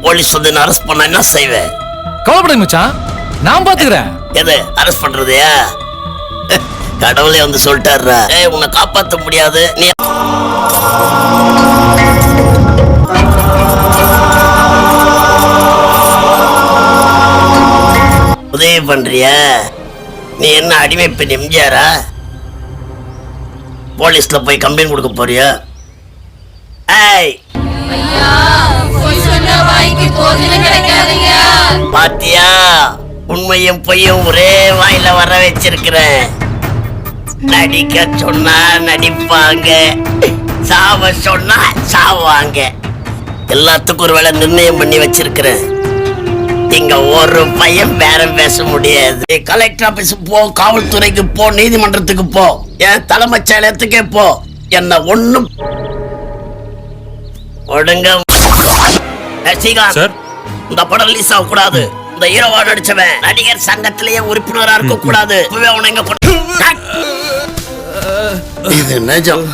Police வந்து arrest பண்ண என்ன செய்வேன்? கவலைப்படாத மச்சான், நான் பாத்துக்கிறேன். எது அரெஸ்ட் பண்றதையா? கடவுளே வந்து சொல்லிட்டாருடா. ஏய், உன்னை காப்பாற்ற முடியாது. நீ உதவி பண்றியா? நீ என்ன அடிமை பெண் எம்ஜிஆரா? போலீஸ்ல போய் கம்ப்ளைண்ட் கொடுக்க போறியா? ஏய், பாத்தியா, உண்மையும் பொய்யும் ஒரே வாயில வர வச்சிருக்கிறேன். நடிக்க சொன்னா நடிப்பாங்க, சாவ சொன்னா சாவாங்க. எல்லாத்துக்கும் ஒரு வேளை நிர்ணயம் பண்ணி வச்சிருக்கிறேன். இங்க ஒரு பையன் பேரம் பேச முடியாது. கலெக்டர் ஆபீஸ் போ, காவல்துறைக்கு போ, நீதிமன்றத்துக்கு போ, என் தலைமைச் செயலகத்துக்கே போ. என்ன ஒண்ணும் ஒடுங்க. சார், இந்த படம் ரிலீஸ் ஆக கூடாது. இந்த ஹீரோவா நடிச்சவன் நடிகர் சங்கத்திலேயே உறுப்பினரா இருக்க கூடாது. இது நிஜம்.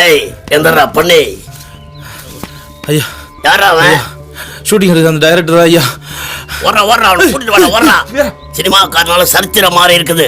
ஏய், எந்தடா பொண்ணு? ஐயா, யாரா அவன்? ஷூட்டிங் எடுக்க அந்த டைரக்டர் ஐயா. ஓடுறா, அவனை கூட்டிட்டு வாடா, ஓடுறா. சினிமாக்காரனால சரித்திரம் மாறி இருக்குது.